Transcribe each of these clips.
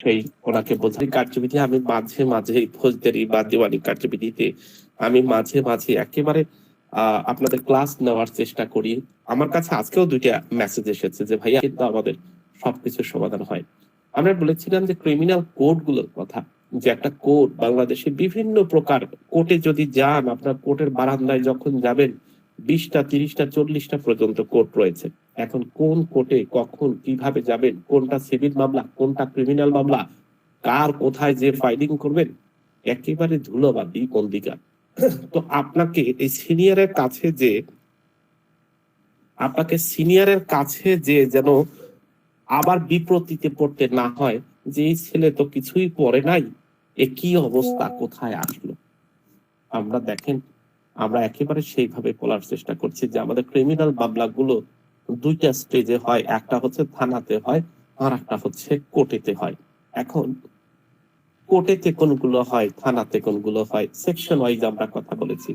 সেই ওনাকে বোঝাই কার্যবিধি আমি মাঝে মাঝে ফৌজদারি বা দেওয়ানি কার্যবিধিতে আমি মাঝে মাঝে একেবারে আপনাদের ক্লাস নেওয়ার চেষ্টা করি। আমার কাছে আজকেও 2টা মেসেজ এসেছে যে ভাইয়া কিন্তু আমাদের সবকিছুর সমাধান হয়। আমরা বলেছিলাম যে ক্রিমিনাল কোড গুলোর কথা, যে একটা কোড বাংলাদেশে বিভিন্ন প্রকার কোর্টে যদি যান, আপনার কোর্টের বারান্দায় যখন যাবেন 20টা 30টা 40টা পর্যন্ত কোর্ট রয়েছে। এখন কোন কোর্টে কখন কিভাবে যাবেন, কোনটা সিভিল মামলা কোনটা ক্রিমিনাল মামলা, কার কোথায় যে ফাইলিং করবেন, একেবারে ধুলোবাদি কোন দিকা। তো আপনাকে এই সিনিয়রের কাছে যে যেন আবার বিপ্রতিতে পড়তে না হয় যে এই ছেলে তো কিছুই পড়ে নাই, এ কি অবস্থা, কোথায় আসলো। আমরা দেখেন, আমরা একেবারে সেইভাবে বলার চেষ্টা করছি যে আমাদের ক্রিমিনাল মামলাগুলো 2টা স্টেজে হয়, একটা হচ্ছে থানাতে হয় আর একটা হচ্ছে কোর্টেতে হয়। এখন কোর্টেতে কোনগুলো হয়, থানাতে কোনগুলো হয়, সেকশন ওয়াইজ আমরা কথা বলেছি।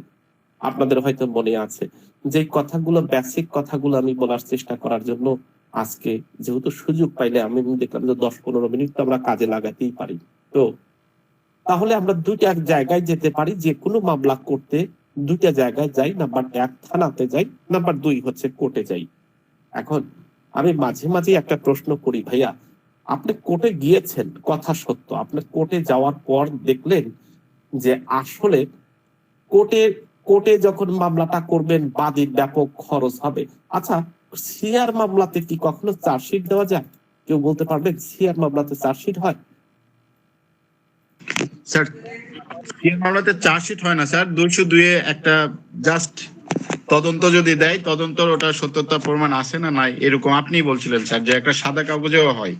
আপনাদের হয়তো মনে আছে যে কথাগুলো, বেসিক কথাগুলো আমি বলার চেষ্টা করার জন্য আজকে যেহেতু সুযোগ পাইলে আমি দেখলাম যে 10-15 মিনিট তো আমরা কাজে লাগাতেই পারি। তো তাহলে আমরা 2টা জায়গায় যেতে পারি, যে কোনো মামলা করতে 2টা জায়গায় যাই। নাম্বার 1 থানাতে যাই, নাম্বার 2 হচ্ছে কোর্টে যাই। এখন আমি মাঝে মাঝে একটা প্রশ্ন করি, ভাইয়া আপনি কোর্টে গিয়েছেন, কথা সত্য, আপনি কোর্টে যাওয়ার পর দেখলেন যে আসলে কোর্টে কোর্টে যখন মামলাটা করবেন বাদীর ব্যাপক খরচ হবে। আচ্ছা, সিআর মামলাতে কি কখনো চার্জশিট দেওয়া যায়? কেউ বলতে পারবেন সিআর মামলাতে চার্জশিট হয়? স্যার সিআর মামলাতে চার্জশিট হয় না স্যার, 202 এ একটা জাস্ট তদন্ত যদি দেয়, তদন্তর ওটা সত্যতা প্রমাণ আছে না নাই এরকম আপনি বলছিলেন স্যার, যে একটা সাদা কাগজেও হয়।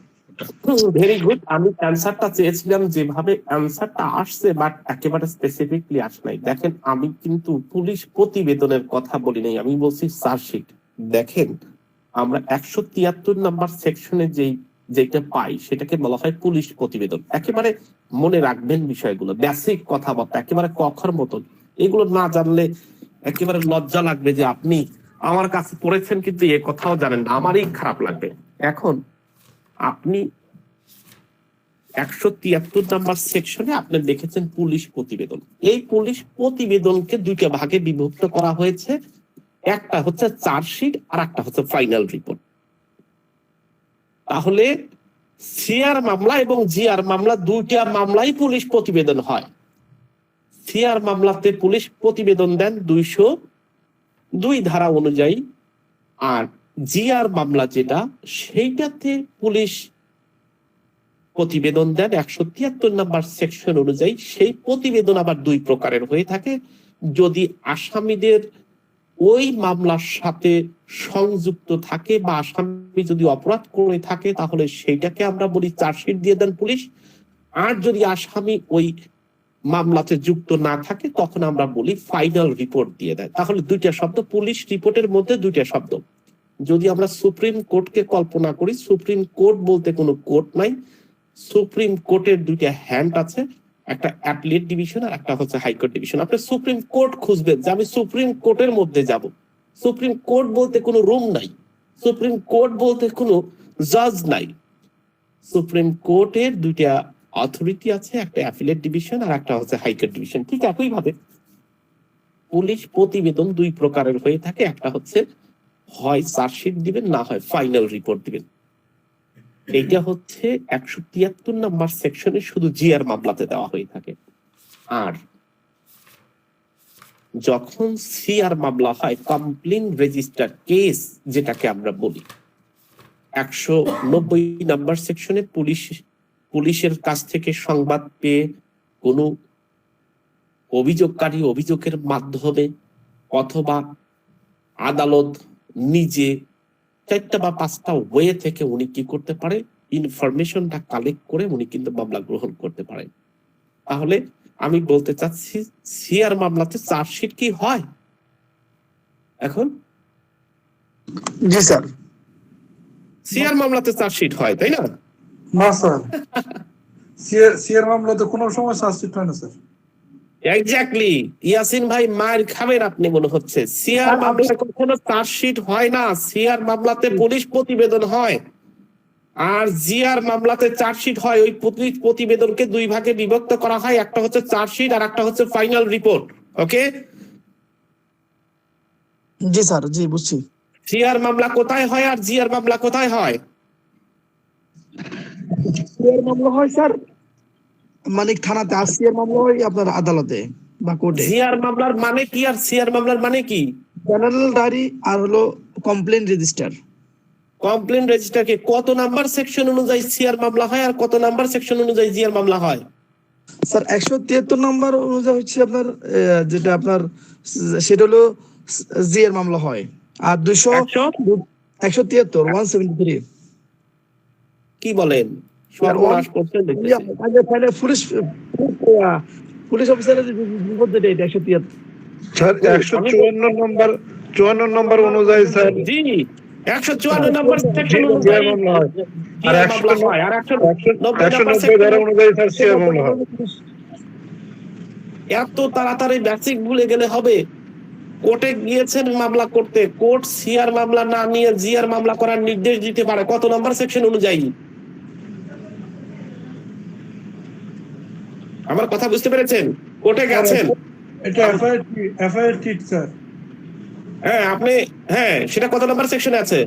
ভেরি গুড, আমি অ্যান্সারটা চেয়েছিলাম যেভাবে অ্যান্সারটা আসছে, বাট একেবারে স্পেসিফিকলি আসে নাই। দেখেন, আমি কিন্তু পুলিশ প্রতিবেদনের কথা বলি নাই, আমি বলছি চার্জশিট। দেখেন, আমরা 173 নাম্বার সেকশনে যেটা পাই সেটাকে বলা হয় পুলিশ প্রতিবেদন। একেবারে মনে রাখবেন বিষয়গুলো, বেসিক কথাবার্তা একেবারে কখার মতন। এগুলো না জানলে একেবারে লজ্জা লাগবে যে আপনি আমার কাছে পড়েছেন কিন্তু এ কথাও জানেন না, আমারই খারাপ লাগবে। এখন আপনি 173 নাম্বার সেকশনে আপনি দেখেছেন পুলিশ প্রতিবেদন। এই পুলিশ প্রতিবেদনকে 2টা ভাগে বিভক্ত করা হয়েছে, একটা হচ্ছে চার্জশিট আর একটা হচ্ছে ফাইনাল রিপোর্ট। তাহলে সিআর মামলা এবং জিআর মামলা 2টা মামলাই পুলিশ প্রতিবেদন হয়। সিআর মামলাতে পুলিশ প্রতিবেদন দেন 202 ধারা অনুযায়ী, আর জিআর মামলা যেটা সেইটাতে পুলিশ প্রতিবেদন দেন 173 নাম্বার সেকশন অনুযায়ী। সেই প্রতিবেদন আবার 2 প্রকারের হয়ে থাকে। যদি আসামিদের ওই মামলার সাথে সংযুক্ত থাকে বা আসামি যদি অপরাধ করে থাকে তাহলে সেইটাকে আমরা বলি চার্জশিট দিয়ে দেন পুলিশ। আর যদি আসামি ওই মামলাতে যুক্ত না থাকে তখন আমরা বলি ফাইনাল রিপোর্ট দিয়ে দেয়। তাহলে 2টা শব্দ, পুলিশ রিপোর্টের মধ্যে 2টা শব্দ। যদি আমরা সুপ্রিম কোর্টকে কল্পনা করি, সুপ্রিম কোর্ট বলতে কোনো কোর্ট নাই, সুপ্রিম কোর্টের 2টা হ্যান্ড আছে, একটা অ্যাপিলেট ডিভিশন আর একটা হচ্ছে হাইকোর্ট ডিভিশন। আপনি সুপ্রিম কোর্ট খুঁজবেন যে আমি সুপ্রিম কোর্টের মধ্যে যাব, সুপ্রিম কোর্ট বলতে কোনো রুম নাই, সুপ্রিম কোর্ট বলতে কোনো জাজ নাই। সুপ্রিম কোর্টের 2টা অথরিটি আছে, একটা অ্যাপিলেট ডিভিশন আর একটা হচ্ছে হাইকোর্ট ডিভিশন। ঠিক একইভাবে পুলিশ প্রতিবেদন 2 প্রকারের হয়ে থাকে, একটা হচ্ছে হয় চার্জশিট দিবেন না হয় ফাইনাল রিপোর্ট দিবেন। এইটা হচ্ছে 173 নাম্বার সেকশনে শুধু জিআর মামলাতে দেওয়া হয়ে থাকে। আর যখন সিআর মামলা হয়, কমপ্লেইন রেজিস্টার কেস যেটাকে আমরা বলি, 190 নাম্বার সেকশনে পুলিশের কাছ থেকে সংবাদ পেয়ে কোনো অভিযোগকারী অভিযোগের মাধ্যমে অথবা আদালত নিজে 4টা বা 5টা ওয়ে থেকে উনি কি করতে পারে, ইনফরমেশনটা কালেক্ট করে উনি কিন্তু মামলা গ্রহণ করতে পারেন। তাহলে আমি বলতে চাচ্ছি সিআর মামলাতে চার্জশিট কি হয়? এখন জি স্যার, সিআর মামলাতে চার্জশিট হয়, তাই না? না স্যার, সিআর মামলাতে কোনো সময় চার্জশিট হয় না স্যার। এক্স্যাক্টলি, ইয়াসিন ভাই মার খাবেন আপনি মনে হচ্ছে। সিআর মামলায় কখনো চার্জশিট হয় না, সিআর মামলাতে পুলিশ প্রতিবেদন হয়। আর জিআর মামলাতে চার্জশিট হয়, ওই প্রতিবেদনকে দুই ভাগে বিভক্ত করা হয়, একটা হচ্ছে চার্জশিট আর একটা হচ্ছে ফাইনাল রিপোর্ট। ওকে, জি স্যার, জি বুঝছি। জিআর মামলা কোথায় হয় আর জিআর মামলা কোথায় হয়? সিআর মামলা হয় স্যার মানিক থানাতে, আর সিআর মামলা হয় আপনার আদালতে বা কোর্টে। জিআর মামলার মানে কি আর সিআর মামলার মানে কি? জেনারেল ডায়েরি আর হলো কমপ্লেন রেজিস্টার। কমপ্লেন রেজিস্টারকে কত নাম্বার সেকশন অনুযায়ী সিআর মামলা হয় আর কত নাম্বার সেকশন অনুযায়ী জিআর মামলা হয়? স্যার 173 নম্বর অনুযায়ী হচ্ছে আপনার যেটা আপনার সেটা হলো জিআর মামলা হয়, আর 173 কি বলেন, সর্বনাশ করছেন দেখতেছি। পুলিশ অফিসারের রিপোর্ট যেটা এটা 173। স্যার 154 নম্বর অনুযায়ী স্যার জি, 154 নম্বর সেকশন অনুযায়ী জিআর মামলা হয়, আর জিআর মামলা হয়, আর 190 ধারা অনুযায়ী স্যার সিআর মামলা হয়। এত তাড়াতাড়ি বেসিক ভুলে গেলে হবে? কোর্টে গিয়েছেন মামলা করতে, কোর্ট সিআর মামলা না নিয়ে জিআর মামলা করার নির্দেশ দিতে পারে কত নম্বর সেকশন অনুযায়ী? আমার কথা বুঝতে পেরেছেন? কোর্টে গেছেন, এটা এফআইআর ঠিক স্যার। হ্যাঁ আপনি, হ্যাঁ সেটা কত নম্বর সেকশনে আছে?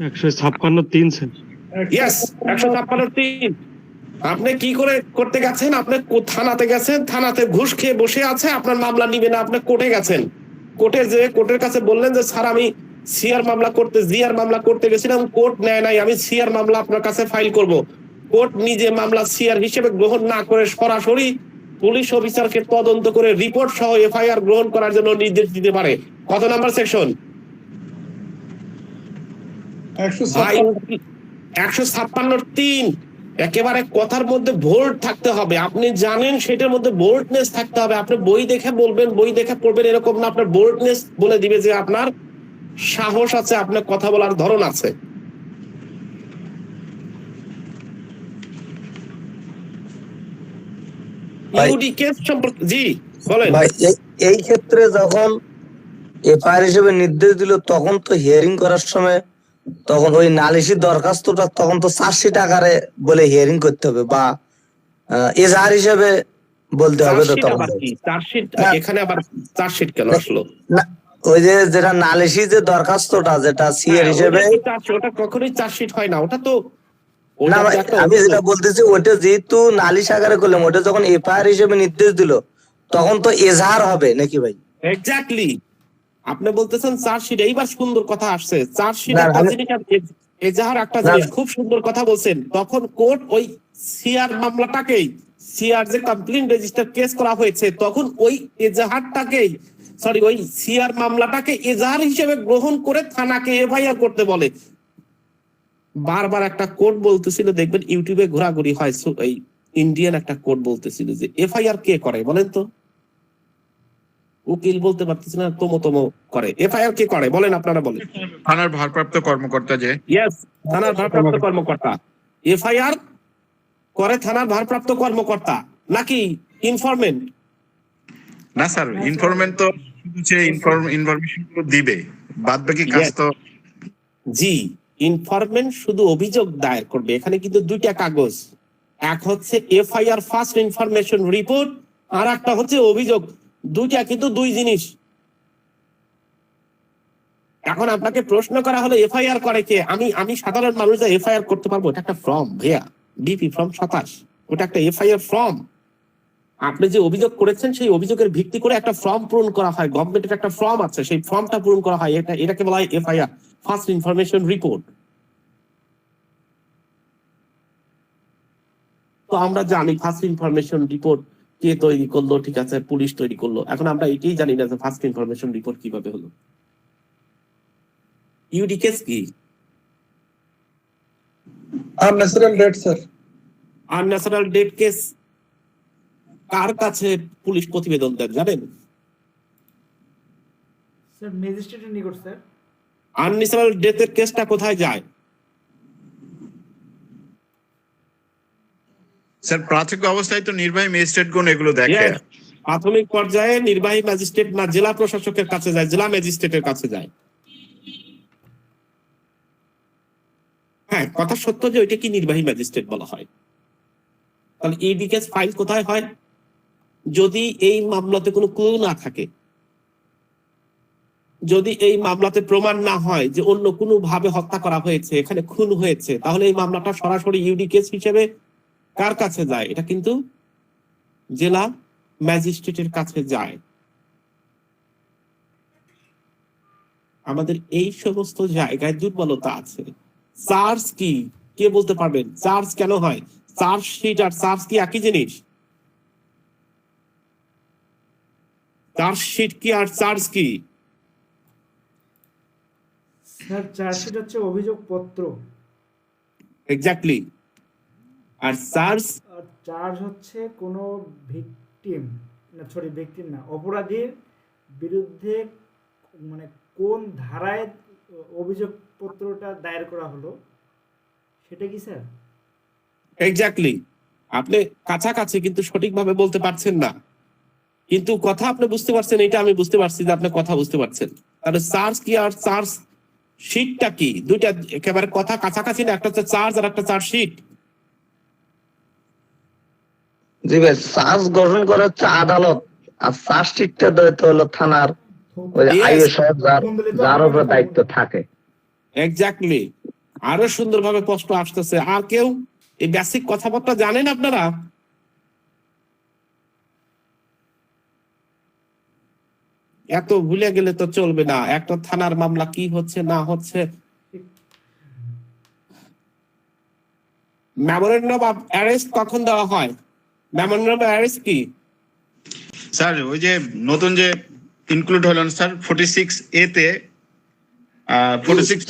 156(3) স্যার। ইয়েস, 156(3). আপনি কি করে করতে গেছেন? আপনি থানাতে গেছেন, থানাতে ঘুষ খেয়ে বসে আছে, আপনার মামলা নিবে না, আপনি কোর্টে গেছেন, কোর্টে যে কোর্টের কাছে বললেন যে স্যার আমি সিআর মামলা করতে জিআর মামলা করতে গেছিলাম, কোর্ট নেয় নাই, আমি সিআর মামলা আপনার কাছে ফাইল করব। কোর্ট নিজে মামলা সিআর হিসেবে গ্রহণ না করে সরাসরি পুলিশ অফিসারকে তদন্ত করে রিপোর্ট সহ এফআইআর গ্রহণ করার জন্য নির্দেশ দিতে পারে। কত নাম্বার সেকশন? 156(3). একেবারে কথার মধ্যে ভোল্ট থাকতে হবে, আপনি জানেন সেটার মধ্যে বোল্ডনেস থাকতে হবে। আপনি বই দেখে বলবেন, বই দেখে পড়বেন এরকম না, আপনার বোল্ডনেস বলে দিবে যে আপনার সাহস আছে, আপনার কথা বলার ধরন আছে। ইউডি কেস সম্পর্কে জি বলেন ভাই। এই ক্ষেত্রে যখন এফআইআর হিসেবে নির্দেশ দিল, তখন তো হিয়ারিং করার সময় তখন ওই নালিশি দরখাস্তটা তখন তো চার্জশিট আকারে বলে হিয়ারিং করতে হবে বা এজাহার হিসেবে বলতে হবে। তো তখন চার্জশিট, এখানে আবার চার্জশিট কেন আসলো? না, ওই যে যেটা নালিশি যে দরখাস্তটা যেটা সিআর হিসেবে, ওটা কখনোই চার্জশিট হয় না, ওটা তো না ভাই আমি যেটা বলতেছি ওটা যেহেতু নালিশ আকারে করলাম, ওটা যখন এফআইআর হিসেবে নির্দেশ দিল তখন তো এজাহার হবে নাকি ভাই? এক্স্যাক্টলি, আপনি বলতেছেন চার্জশিট, এইবার সুন্দর কথা আসছে। চার্জশিট একটা জিনিস আর এজাহার একটা জিনিস, খুব সুন্দর কথা বলছেন। তখন কোর্ট ওই সিআর মামলাটাকেই, সিআর যে কমপ্লেন রেজিস্টার কেস করা হয়েছে, তখন ওই এজাহারটাকেই ওই সিআর মামলাটাকে এজাহার হিসেবে গ্রহণ করে থানাকে এফআইআর করতে বলে। বারবার একটা কোর্ট বলতেছিল, দেখবেন ইউটিউবে ঘোরাঘুরি হয়, এই ইন্ডিয়ান একটা কোর্ট বলতেছিল যে এফআইআর কে করে বলেন তো? উকিল বলতে পারতেছে না, তোমো করে। এফআইআর কে করে বলেন, আপনারা বলেন। থানার ভারপ্রাপ্ত কর্মকর্তা যে। ইয়েস, থানার ভারপ্রাপ্ত কর্মকর্তা। এফআইআর করে থানার ভারপ্রাপ্ত কর্মকর্তা নাকি ইনফরমেন্ট? না স্যার, ইনফরমেন্ট তো শুধু ইনফরমেশন গুলো দিবে, বাদ বাকি কাজ তো। জি, ইনফরমেন্ট শুধু অভিযোগ দায়ের করবে। এখানে কিন্তু দুইটা কাগজ, এক হচ্ছে এফআইআর ফার্স্ট ইনফরমেশন রিপোর্ট, আর একটা হচ্ছে অভিযোগ। দুইটা কিন্তু দুই জিনিস। এখন আপনাকে প্রশ্ন করা হলো এফআইআর করে কে? আমি সাধারণ মানুষ যা এফআইআর করতে পারবো? এটা একটা ফর্ম ভাইয়া, ডিপি ফর্ম 27, ওটা একটা এফআইআর ফর্ম। আপনি যে অভিযোগ করেছেন সেই অভিযোগের ভিত্তি করে একটা ফর্ম পূরণ করা হয়, গভর্নমেন্টের একটা ফর্ম আছে, সেই ফর্মটা পূরণ করা হয়, এটাকে বলা হয় এফআইআর ফার্স্ট ইনফরমেশন রিপোর্ট। তো আমরা জানি ফার্স্ট ইনফরমেশন রিপোর্ট কে তৈরি করলো, ঠিক আছে, পুলিশ তৈরি করলো। এখন আমরা এটাই জানি না যে ফার্স্ট ইনফরমেশন রিপোর্ট কিভাবে হলো। ইউডি কেস কি? Unnatural death sir. Unnatural death case কার কাছে পুলিশ প্রতিবেদন দেন জানেন? স্যার ম্যাজিস্ট্রেটের নিকট স্যার। আনন্যাচারাল ডেথের কেসটা কোথায় যায়? স্যার প্রাথমিক অবস্থায় তো নির্বাহী ম্যাজিস্ট্রেট গণ এগুলো দেখে। প্রাথমিক পর্যায়ে নির্বাহী ম্যাজিস্ট্রেট না, জেলা প্রশাসকের কাছে যায়, জেলা ম্যাজিস্ট্রেটের কাছে যায়। হ্যাঁ, কথা সত্য যে ওইটা কি নির্বাহী ম্যাজিস্ট্রেট বলা হয়। তাহলে ইডি কেস ফাইল কোথায় হয়? যদি এই মামলাতে কোনো ক্লু না থাকে, যদি এই মামলাতে প্রমাণ না হয় যে অন্য কোনো ভাবে হত্যা করা হয়েছে, এখানে খুন হয়েছে, তাহলে এই মামলাটা সরাসরি ইউডি কেস হিসেবে কার কাছে যায়? এটা কিন্তু জেলা ম্যাজিস্ট্রেটের কাছে যায়। আমাদের এই সমস্ত জায়গায় দুর্বলতা আছে। চার্জ কি কে বলতে পারবেন? চার্জ কেন হয়? চার্জশিট আর চার্জ কি একই জিনিস? চার্জশিট কি আর চার্জ কি? স্যার চার্জশিট হচ্ছে অভিযোগ পত্র, এক্স্যাক্টলি। আর চার্জ আর চার্জ হচ্ছে কোনো ভিকটিম ভিকটিম না, অপরাধীর বিরুদ্ধে মানে কোন ধারায় অভিযোগ পত্রটা দায়ের করা হলো সেটা কি স্যার? এক্স্যাক্টলি। আপনি কাছাকাছি কিন্তু সঠিকভাবে বলতে পারছেন না, কিন্তু কথা আপনি বুঝতে পারছেন, এটা আমি বুঝতে পারছি যে আপনি কথা বুঝতে পারছেন। তাহলে চার্জ কি আর চার্জ শিটটা কি? দুইটা একেবারে কথা কাছাকাছি না, একটা হচ্ছে চার্জ আর একটা চার্জ শিট। জি ভাই, চার্জ গঠন করা হচ্ছে আদালত, আর চার্জশিটটা দায়িত্ব হলো থানার ওই Yes. আইএস যার উপরে দায়িত্ব থাকে। এক্স্যাক্টলি। আরো সুন্দরভাবে প্রশ্ন আসতেছে। আর কেউ এই বেসিক কথাবার্তা জানেন আপনারা? এত ভুলে গেলে তো চলবে না। একটা থানার মামলা কি হচ্ছে না হচ্ছে, মেমোরেন্ডাম অফ অ্যারেস্ট কখন দেওয়া হয়? মেমোরেন্ডাম অফ অ্যারেস্ট কি? স্যার ওই যে নতুন যে ইনক্লুড হলেন স্যার 46 এ তে 46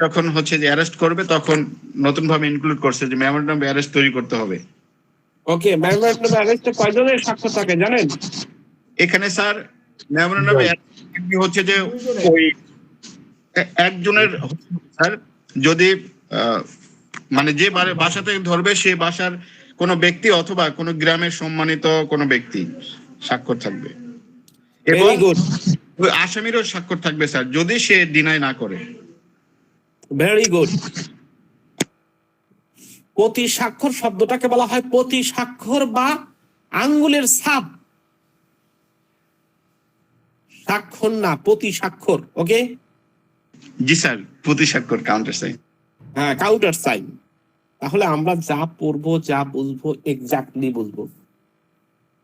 যখন হচ্ছে যে অ্যারেস্ট করবে তখন নতুন ভাবে ইনক্লুড করছে যে মেমোরেন্ডাম অ্যারেস্ট তৈরি করতে হবে। ওকে, মেমোরেন্ডাম অফ অ্যারেস্টে কয়জনের স্বাক্ষর থাকে জানেন? এখানে স্যার মেমোরেন্ডাম হচ্ছে যে ওই একজনের স্যার, যদি মানে যে বাসা থেকে ধরবে সে বাসার কোনো ব্যক্তি অথবা কোনো গ্রামের সম্মানিত কোনো ব্যক্তি স্বাক্ষর থাকবে এবং ভেরি গুড, ওই আসামিরও স্বাক্ষর থাকবে স্যার, যদি সে ডিনাই না করে। Very good. প্রতি স্বাক্ষর শব্দটাকে বলা হয় প্রতি স্বাক্ষর বা আঙ্গুলের ছাপ। স্বাক্ষর না, প্রতি স্বাক্ষর। ওকে, জি স্যার, প্রতি স্বাক্ষর কাউন্টার সাইন। হ্যাঁ, কাউন্টার সাইন। তাহলে আমরা যা পড়বো যা বুঝবো এক্স্যাক্টলি বুঝবো।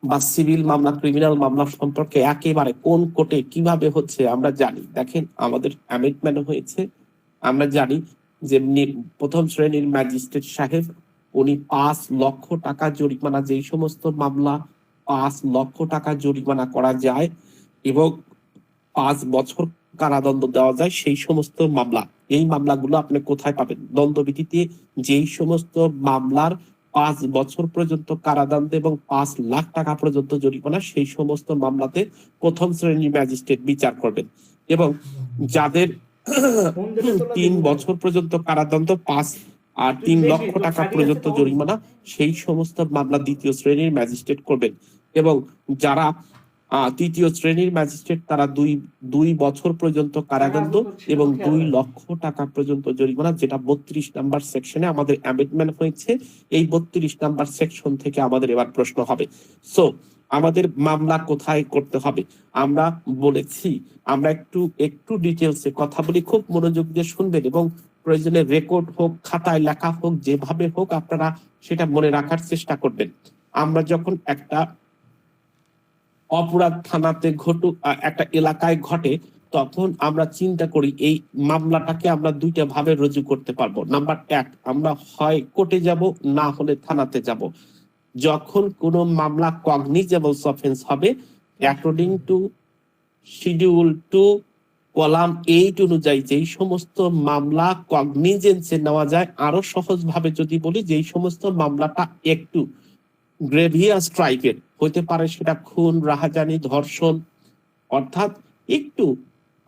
বা সিভিল মামলা, ক্রিমিনাল মামলা সম্পর্কে একেবারে কোন কোর্টে কিভাবে হচ্ছে আমরা জানি। দেখেন, আমাদের অ্যামেন্ডমেন্ট হয়েছে, আমরা জানি যে প্রথম শ্রেণীর ম্যাজিস্ট্রেট সাহেব উনি 5 লক্ষ টাকা জরিমানা, যেই সমস্ত মামলা 5 লক্ষ টাকা জরিমানা করা যায় এবং 5 বছর কারাদণ্ড দেওয়া যায়, সেই সমস্ত মামলা, এই মামলাগুলো আপনি কোথায় পাবেন? দণ্ডবিধিতে যেই সমস্ত মামলার 5 বছর পর্যন্ত কারাদণ্ড এবং 5 লাখ টাকা পর্যন্ত জরিমানা, সেই সমস্ত মামলাতে প্রথম শ্রেণীর ম্যাজিস্ট্রেট বিচার করবেন। এবং যাদের 3 বছর পর্যন্ত কারাদণ্ড, 5 আর 3 লক্ষ টাকা পর্যন্ত জরিমানা, সেই সমস্ত মামলা দ্বিতীয় শ্রেণীর ম্যাজিস্ট্রেট করবেন। এবং যারা তৃতীয় শ্রেণীর ম্যাজিস্ট্রেট, তারা 2 বছর পর্যন্ত কারাদণ্ড এবং 2 লক্ষ টাকা পর্যন্ত জরিমানা, যেটা 32 নাম্বার সেকশনে আমাদের অ্যামেন্ডমেন্ট হয়েছে। এই 32 নাম্বার সেকশন থেকে আমাদের এবার প্রশ্ন হবে। সো আমাদের মামলা কোথায় করতে হবে আমরা বলেছি। আমরা একটু ডিটেলসে কথা বলি, খুব মনোযোগ দিয়ে শুনবেন এবং প্রয়োজনে রেকর্ড হোক, খাতায় লেখা হোক, যেভাবে হোক আপনারা সেটা মনে রাখার চেষ্টা করবেন। আমরা যখন একটা অপরাধ থানাতে একটা এলাকায় ঘটে, তখন আমরা চিন্তা করি এই মামলাটাকে আমরা 2টা ভাবে রুজু করতে পারবো। নাম্বার 1, আমরা হয় কোর্টে যাব, না হলে থানাতে যাব। যখন কোনো মামলা কগনিজেবল অফেন্স হবে, অ্যাকর্ডিং টু শিডিউল 2 কলাম 8 অনুযায়ী যেই সমস্ত মামলা কগনিজেন্সে নেওয়া যায়, আরো সহজ ভাবে যদি বলি, যেই সমস্ত মামলাটা একটু গ্রেভিয়াস টাইপের হতে পারে, সেটা খুন, রাহাজানি, ধর্ষণ, অর্থাৎ একটু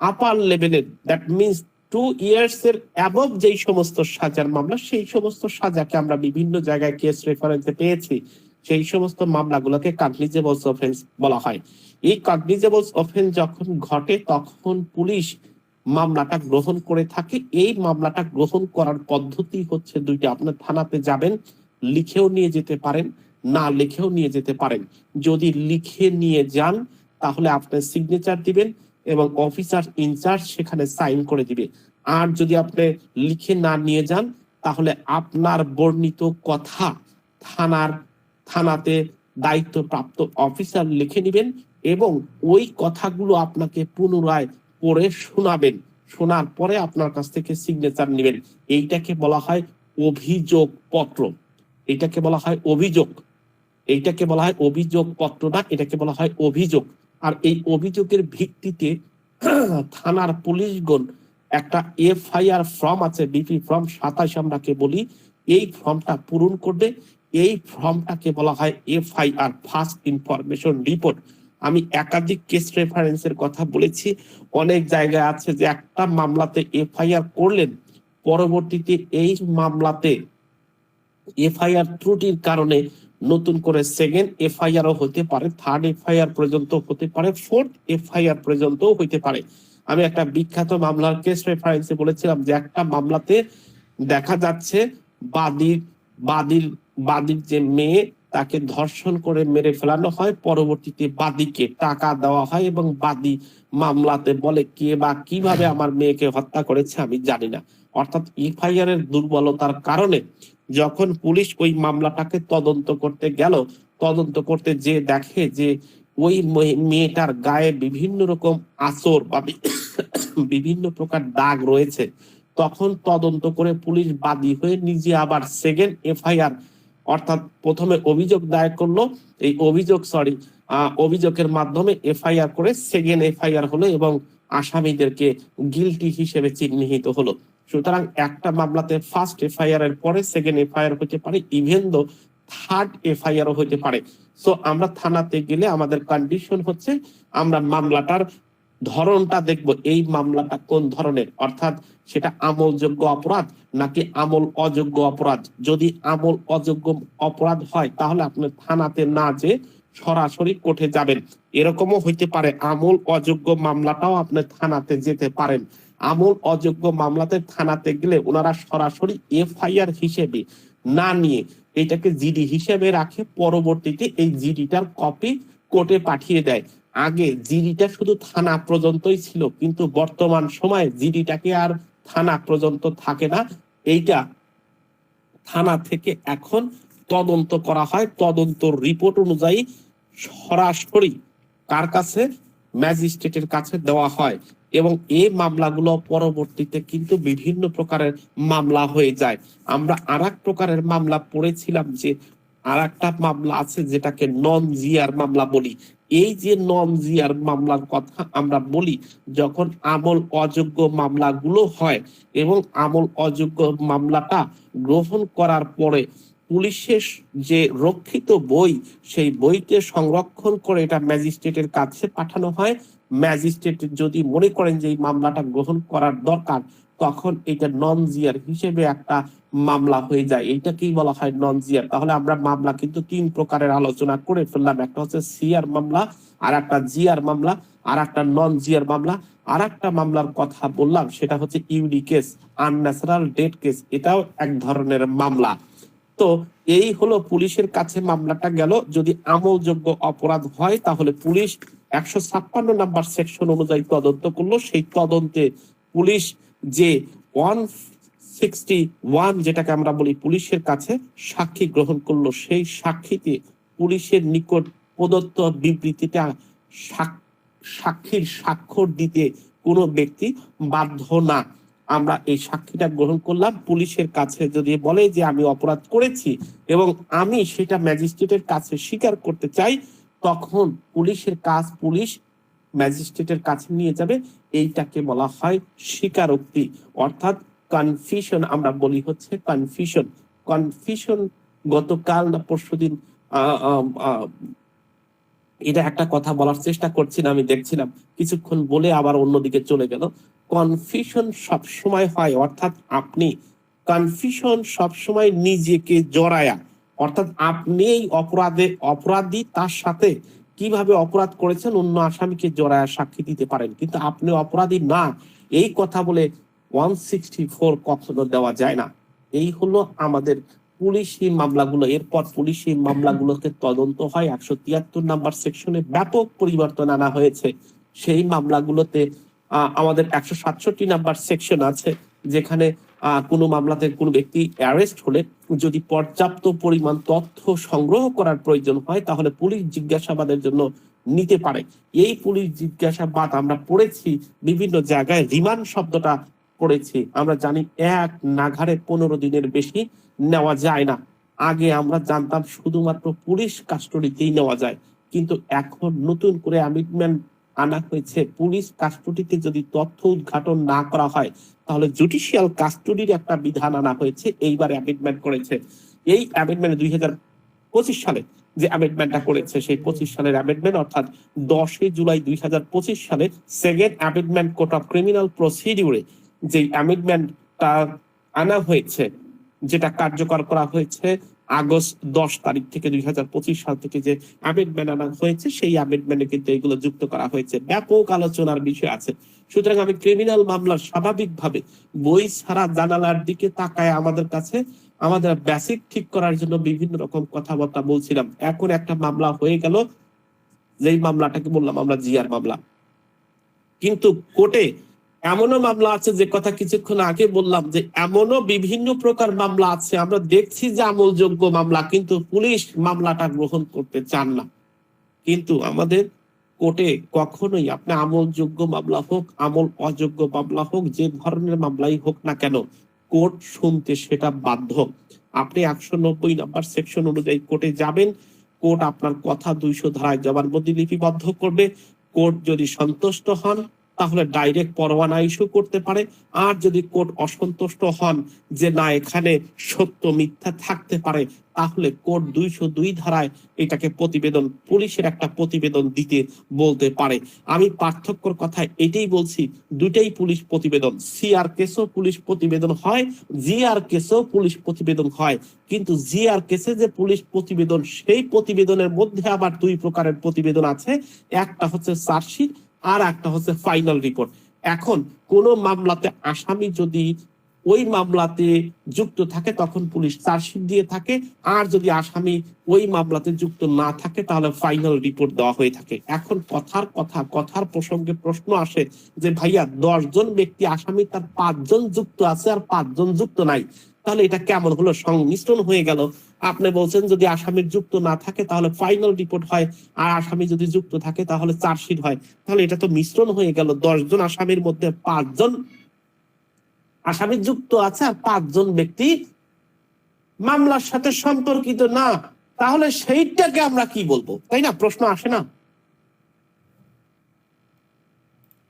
আপার লেভেলের, দ্যাট মিনস 2 ইয়ার্স এর অ্যাবভ যেই সমস্ত সাজার মামলা, সেই সমস্ত সাজাকে আমরা বিভিন্ন জায়গায় কেস রেফারেন্সে পেয়েছি, সেই সমস্ত মামলাগুলোকে কগনিজেবল অফেন্স বলা হয়। এই কগনিজেবল অফেন্স যখন ঘটে, তখন পুলিশ মামলাটা গ্রহণ করে থাকে। এই মামলাটা গ্রহণ করার পদ্ধতি হচ্ছে দুইটা। আপনার থানাতে যাবেন, লিখেও নিয়ে যেতে পারেন, না লিখেও নিয়ে যেতে পারেন। যদি লিখে নিয়ে যান তাহলে আপনার সিগনেচার দিবেন এবং অফিসার ইনচার্জ সেখানে সাইন করে দিবে। আর যদি আপনি লিখে না নিয়ে যান তাহলে আপনার বর্ণিত কথা থানাতে দায়িত্বপ্রাপ্ত অফিসার লিখে নেবেন এবং ওই কথাগুলো আপনাকে পুনরায় পড়ে শোনাবেন। শোনার পরে আপনার কাছ থেকে সিগনেচার নেবেন। এইটাকে বলা হয় অভিযোগ পত্র। এটাকে বলা হয় অভিযোগ। এইটাকে বলা হয় অভিযোগ পত্র না, এটাকে বলা হয় অভিযোগ। আর এই অভিযোগের ভিত্তিতে থানার পুলিশগণ একটা এফআইআর ফর্ম আছে, বিপি ফর্ম 27 আমরাকে বলি, এই ফর্মটা পূরণ করবে। এই ফর্মটাকে বলা হয় এফআইআর, ফার্স্ট ইনফরমেশন রিপোর্ট। আমি একাধিক কেস রেফারেন্সের কথা বলেছি। অনেক জায়গায় আছে যে একটা মামলাতে এফআইআর করলেন, পরবর্তীতে এই মামলাতে এফআইআর ত্রুটির কারণে নতুন করে সেকেন্ড এফআইআর হতে পারে, থার্ড এফআইআর পর্যন্ত হতে পারে, ফোর্থ এফআইআর পর্যন্ত হতে পারে। আমি একটা বিখ্যাত মামলার কেস রেফারেন্সে বলেছিলাম যে একটা মামলাতে দেখা যাচ্ছে বাদীর যে মেয়ে তাকে ধর্ষণ করে মেরে ফেলানো হয়, পরবর্তীতে বাদীকে টাকা দেওয়া হয় এবং বাদী মামলাতে বলে কে বা কিভাবে আমার মেয়েকে হত্যা করেছে আমি জানি না। অর্থাৎ এফআইআর এর দুর্বলতার কারণে যখন পুলিশ ওই মামলাটাকে তদন্ত করতে গেল, তদন্ত করতে যে দেখে যে ওই মেয়েটার গায়ে বিভিন্ন রকম আঁচড় বা বিভিন্ন প্রকার দাগ রয়েছে, তখন তদন্ত করে পুলিশ বাদী হয়ে নিজে আবার সেকেন্ড এফআইআর অর্থাৎ প্রথমে অভিযোগ দায়ের করলো, এই অভিযোগের মাধ্যমে এফআইআর করে সেকেন্ড এফআইআর হলো এবং আসামিদেরকে গিলটি হিসেবে চিহ্নিত হলো। সুতরাং একটা মামলাতে ফার্স্ট এফআইআর এর পরে সেকেন্ড এফআইআর হতে পারে, ইভেন দো থার্ড এফআইআর হতে পারে। সো আমরা থানাতে গেলে আমাদের কন্ডিশন হচ্ছে আমরা মামলাটার ধরনটা দেখব, এই মামলাটা কোন ধরনের, অর্থাৎ সেটা আমলযোগ্য অপরাধ নাকি আমল অযোগ্য অপরাধ। যদি আমল অযোগ্য অপরাধ হয় তাহলে আপনি থানাতে না যে সরাসরি কোর্টে যাবেন। এরকমও হইতে পারে আমল অযোগ্য মামলাটাও আপনি থানাতে যেতে পারেন। আমল অযোগ্য মামলাতে থানাতে গেলে ওনারা সরাসরি এফআইআর হিসেবে না নিয়ে এটাকে জিডি হিসেবে রাখে, পরবর্তীতে এই জিডিটার কপি কোর্টে পাঠিয়ে দেয়। আগে জিডিটা শুধু থানা পর্যন্তই ছিল, কিন্তু বর্তমান সময়ে জিডিটাকে আর থানা পর্যন্ত থাকে না, এইটা থানা থেকে এখন তদন্ত করা হয়। তদন্ত রিপোর্ট অনুযায়ী সরাসরি কার কাছে, ম্যাজিস্ট্রেটের কাছে দেওয়া হয় এবং এই মামলাগুলো পরবর্তীতে কিন্তু বিভিন্ন প্রকারের মামলা হয়ে যায়। আমরা আরেক প্রকারের মামলা পড়েছিলাম যে আরেকটা মামলা আছে যেটাকে নন জিআর মামলা বলি। এই যে নন জিআর মামলার কথা আমরা বলি, যখন আমল অযোগ্য মামলাগুলো হয় এবং আমল অযোগ্য মামলাটা গ্রহণ করার পরে পুলিশের যে রক্ষিত বই, সেই বইতে সংরক্ষণ করে এটা ম্যাজিস্ট্রেটের কাছে পাঠানো হয়। ম্যাজিস্ট্রেট যদি মনে করেন যে এই মামলাটা গ্রহণ করার দরকার, তখন এটা নন জিআর হিসেবে একটা মামলা হয়ে যায়। এইটাকেই বলা হয় নন জিআর। তাহলে আমরা মামলা কিন্তু 3 প্রকারের আলোচনা করে ফেললাম। একটা হচ্ছে সিআর মামলা, আর একটা জিআর মামলা, আর একটা নন জিআর মামলা। আর একটা মামলার কথা বললাম সেটা হচ্ছে UD case, unnatural death case, এটাও এক ধরনের মামলা। তো এই হলো পুলিশের কাছে মামলাটা গেল। যদি আমলযোগ্য অপরাধ হয় তাহলে পুলিশ 156 নাম্বার সেকশন অনুযায়ী তদন্ত করলো। সেই তদন্তে পুলিশ যে 161 যেটাকে আমরা বলি পুলিশের কাছে সাক্ষী গ্রহণ করলো, সেই সাক্ষীতে পুলিশের নিকট প্রদত্ত বিবৃতিটা সাক্ষীর স্বাক্ষর দিতে কোনো ব্যক্তি বাধ্য না। আমরা এই সাক্ষীটা গ্রহণ করলাম। পুলিশের কাছে যদি বলে যে আমি অপরাধ করেছি এবং আমি সেটা ম্যাজিস্ট্রেটের কাছে স্বীকার করতে চাই, তখন পুলিশের কাজ পুলিশ ম্যাজিস্ট্রেটের কাছে নিয়ে যাবে। এইটাকে বলা হয় স্বীকারোক্তি, অর্থাৎ কনফিশন আমরা বলি হচ্ছে কনফিশন। গতকাল না পরশুদিন এটা একটা কথা বলার চেষ্টা করছিলাম, আমি দেখছিলাম কিছুক্ষণ বলে আবার অন্যদিকে চলে গেল। কনফিশন সবসময় হয়, অর্থাৎ আপনি কনফিশন সবসময় নিজেকে জড়ায়া, অর্থাৎ আপনি এই অপরাধী তার সাথে কিভাবে অপরাধ করেছেন অন্য আসামিকে জড়ায়া সাক্ষী দিতে পারেন, কিন্তু আপনি অপরাধী না এই কথা বলে 164 কখনো দেওয়া যায় না। এই হলো আমাদের পুলিশি মামলাগুলো। এরপর পুলিশি মামলাগুলোকে তদন্ত হয় 173 নাম্বার সেকশনে ব্যাপক পরিবর্তন আনা হয়েছে। সেই মামলাগুলোতে আমাদের 167 নাম্বার সেকশন আছে, যেখানে কোনো মামলাতে কোনো ব্যক্তি অ্যারেস্ট হলে যদি পর্যাপ্ত পরিমাণ তথ্য সংগ্রহ করার প্রয়োজন হয় তাহলে পুলিশ জিজ্ঞাসাবাদের জন্য নিতে পারে। এই পুলিশ জিজ্ঞাসাবাদ আমরা পড়েছি বিভিন্ন জায়গায়, রিমান্ড শব্দটা পড়েছি। আমরা জানি এক নাগাড়ে 15 দিনের বেশি নেওয়া যায় না। আগে আমরা জানতাম শুধুমাত্র পুলিশ কাস্টডিতেই নেওয়া যায়, কিন্তু এখন নতুন করে অ্যামেন্ডমেন্ট আনা হয়েছে, পুলিশ কাস্টডিতে যদি তথ্য উদ্ঘাটন না করা হয় তাহলে জুডিশিয়াল কাস্টডির একটা বিধান আনা হয়েছে। এইবার অ্যামেন্ডমেন্ট করেছে। এই অ্যামেন্ডমেন্ট 2025 সালে যে অ্যামেন্ডমেন্টটা করেছে, সেই 25 সালের অ্যামেন্ডমেন্ট, অর্থাৎ 10 জুলাই 2025 সালে second amendment code of criminal প্রসিডিউরে যে অ্যামেন্ডমেন্টটা আনা হয়েছে, যেটা কার্যকর করা হয়েছে আগস্ট 10 তারিখ থেকে 2025 সাল থেকে যে অ্যামেন্ডমেন্ট আনা হয়েছে, সেই অ্যামেন্ডমেন্টে কিন্তু এগুলো যুক্ত করা হয়েছে। ব্যাপক আলোচনার বিষয় আছে। সুতরাং আমি ক্রিমিনাল মামলা স্বাভাবিকভাবে বই ছাড়া জানালার দিকে তাকায় আমাদের কাছে আমাদের বেসিক ঠিক করার জন্য বিভিন্ন রকম কথাবার্তা বলছিলাম। এখন একটা মামলা হয়ে গেল, যেই মামলাটাকে বললাম আমরা জিআর মামলা। কিন্তু কোর্টে এমনও মামলা আছে, যে কথা কিছুক্ষণ আগে বললাম, যে এমনও বিভিন্ন প্রকার মামলা আছে আমরা দেখছি যে আমলযোগ্য মামলা, কিন্তু পুলিশ মামলাটা গ্রহণ করতে চান না। কিন্তু আমাদের কোর্টে কখনোই আপনি আমলযোগ্য মামলা হোক, আমল অযোগ্য মামলা হোক, যে ধরনের মামলাই হোক না কেন, কোর্ট শুনতে সেটা বাধ্য। আপনি 190 নাম্বার সেকশন অনুযায়ী কোর্টে যাবেন, কোর্ট আপনার কথা 200 ধারায় জবানবন্দি লিপিবদ্ধ করবে। কোর্ট যদি সন্তুষ্ট হন তাহলে ডাইরেক্ট পরোয়ানা ইস্যু করতে পারে। আর যদি কোর্ট অসন্তুষ্ট হন যে না এখানে সত্য মিথ্যা থাকতে পারে, তাহলে কোর্ট 202 ধারায় এটাকে প্রতিবেদন, পুলিশের একটা প্রতিবেদন দিতে বলতে পারে। আমি পার্থক্যর কথা এটাই বলছি, দুইটাই পুলিশ প্রতিবেদন। সিআর কেসও পুলিশ প্রতিবেদন হয়, জিআর কেসও পুলিশ প্রতিবেদন হয়। কিন্তু জিআর কেসে যে পুলিশ প্রতিবেদন, সেই প্রতিবেদনের মধ্যে আবার দুই প্রকারের প্রতিবেদন আছে। একটা হচ্ছে চার্জশিট, আর একটা হচ্ছে ফাইনাল রিপোর্ট। এখন কোন মামলাতে আসামি যদি ওই মামলাতে যুক্ত থাকে তখন পুলিশ চার্জশিট দিয়ে থাকে, আর যদি আসামি ওই মামলাতে যুক্ত না থাকে তাহলে ফাইনাল রিপোর্ট দেওয়া হয়ে থাকে। এখন কথার প্রসঙ্গে প্রশ্ন আসে যে ভাইয়া 10 জন ব্যক্তি আসামি, তার 5 জন যুক্ত আছে আর 5 জন যুক্ত নাই, তাহলে এটা কেমন হলো? সংমিশ্রণ হয়ে গেল। আপনি বলছেন যদি আসামির যুক্ত না থাকে তাহলে ফাইনাল রিপোর্ট হয়, আর আসামি যদি যুক্ত থাকে তাহলে চার্জশিট হয়। তাহলে এটা তো মিশ্রণ হয়ে গেল। 10 জন আসামির মধ্যে 5 জন আসামি যুক্ত আছে আর 5 জন ব্যক্তি মামলার সাথে সম্পর্কিত না। তাহলে সেইটাকে আমরা কি বলবো? তাই না? প্রশ্ন আসে না?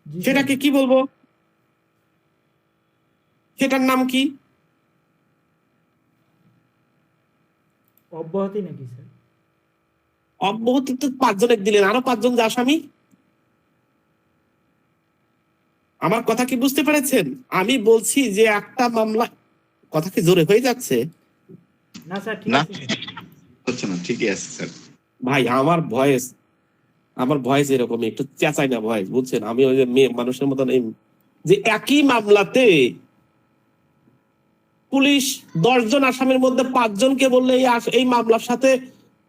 জি স্যার। সেটাকে কি বলবো? সেটার নাম কি? অব্যাহতি নাকি স্যার? অব্যাহতি তো 5 জনের দিলেন, আরো 5 জন যে আসামি। আমার কথা কি বুঝতে পেরেছেন? আমি বলছি যে একটা মামলা, কথা কি জোরে হয়ে যাচ্ছে? না স্যার, ঠিক না আছে স্যার। হচ্ছে না, ঠিকই আছে স্যার। ভাই আমার ভয়েস এরকম একটু চেঁচাই না ভয়েস, বুঝছেন? আমি ওই যে মেয়ে মানুষের মতন যে একই মামলাতে পুলিশ 10 জন আসামির মধ্যে 5 জনকে বললে এই মামলার সাথে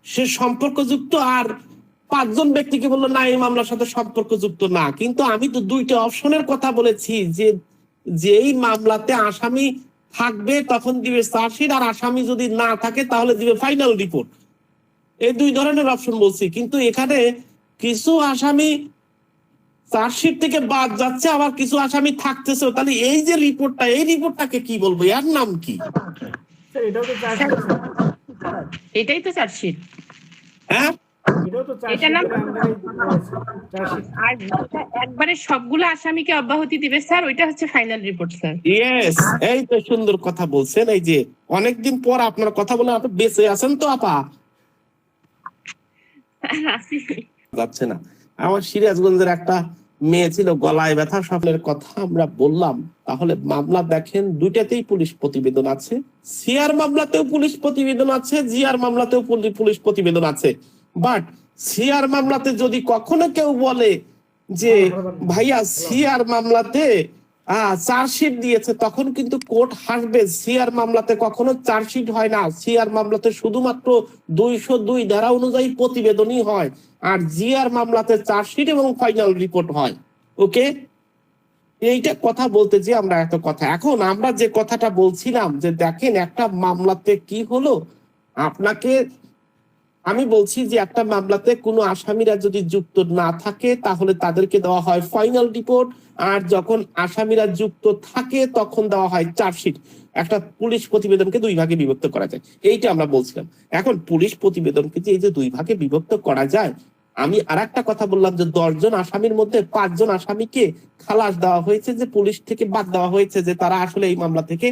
সে সম্পর্কযুক্ত, আর 5 জন ব্যক্তিকে বললো না এই মামলার সাথে সম্পর্কযুক্ত না। কিন্তু আমি তো দুইটা অপশনের কথা বলেছি, যে যেই মামলাতে আসামি থাকবে তখন দিবে চার্জশিট, আর আসামি যদি না থাকে তাহলে দিবে ফাইনাল রিপোর্ট। এই দুই ধরনের অপশন বলছি। কিন্তু এখানে কিছু আসামি চার্জশিট থেকে বাদ যাচ্ছে, আবার কিছু আসামি থাকতেছে। তাহলে এই যে রিপোর্টটা, এই রিপোর্টটাকে কি বলবো? এর নাম কি? স্যার এটাও তো চার্জশিট স্যার। এটাই তো চার্জশিট। হ্যাঁ, এটাও তো এটা নাম চার্জশিট। আর যেটা একবারে সবগুলো আসামিকে অব্যাহতি দিবে স্যার, ওইটা হচ্ছে ফাইনাল রিপোর্ট স্যার। ইয়েস, এই তো সুন্দর কথা বলছেন। এই যে অনেকদিন পর আপনার কথা বলে আপনি বেঁচে আছেন তো আপা? যাচ্ছে না। আমার সিরাজগঞ্জের একটা মেয়ে ছিল, গলায় ব্যথা, স্বপ্নের কথা আমরা বললাম। তাহলে মামলা দেখেন, দুইটাতেই পুলিশ প্রতিবেদন আছে। সিআর মামলাতেও পুলিশ প্রতিবেদন আছে, জিআর মামলাতেও পুলিশ প্রতিবেদন আছে। বাট সিআর মামলাতে যদি কখনো কেউ বলে যে ভাইয়া সিআর মামলাতে চার্জশিট দিয়েছে, তখন কিন্তু কোর্ট হাসবে। সিআর মামলাতে কখনো চার্জশিট হয় না, সিআর মামলাতে শুধুমাত্র 202 ধারা অনুযায়ী প্রতিবেদনই হয়, আর জিআর মামলাতে চার্জশিট এবং ফাইনাল রিপোর্ট হয়। ওকে, এইটা কথা বলতে যে আমরা এত কথা, এখন আমরা যে কথাটা বলছিলাম যে দেখেন একটা মামলাতে কি হলো, আপনাকে আমি বলছি যে একটা মামলাতে কোনো আসামিরা যদি যুক্ত না থাকে তাহলে তাদেরকে দেওয়া হয় ফাইনাল রিপোর্ট, আর যখন আসামিরা যুক্ত থাকে তখন দেওয়া হয় চার্জশিট। একটা পুলিশ প্রতিবেদনকে 2 ভাগে বিভক্ত করা যায়, এইটা আমরা বলছিলাম। এখন পুলিশ প্রতিবেদনকে যে এই যে 2 ভাগে বিভক্ত করা যায়, আমি আর একটা কথা বললাম যে 10 জন আসামির মধ্যে 5 জন আসামিকে খালাস দেওয়া হয়েছে, যে পুলিশ থেকে বাদ দেওয়া হয়েছে, যে তারা আসলে এই মামলা থেকে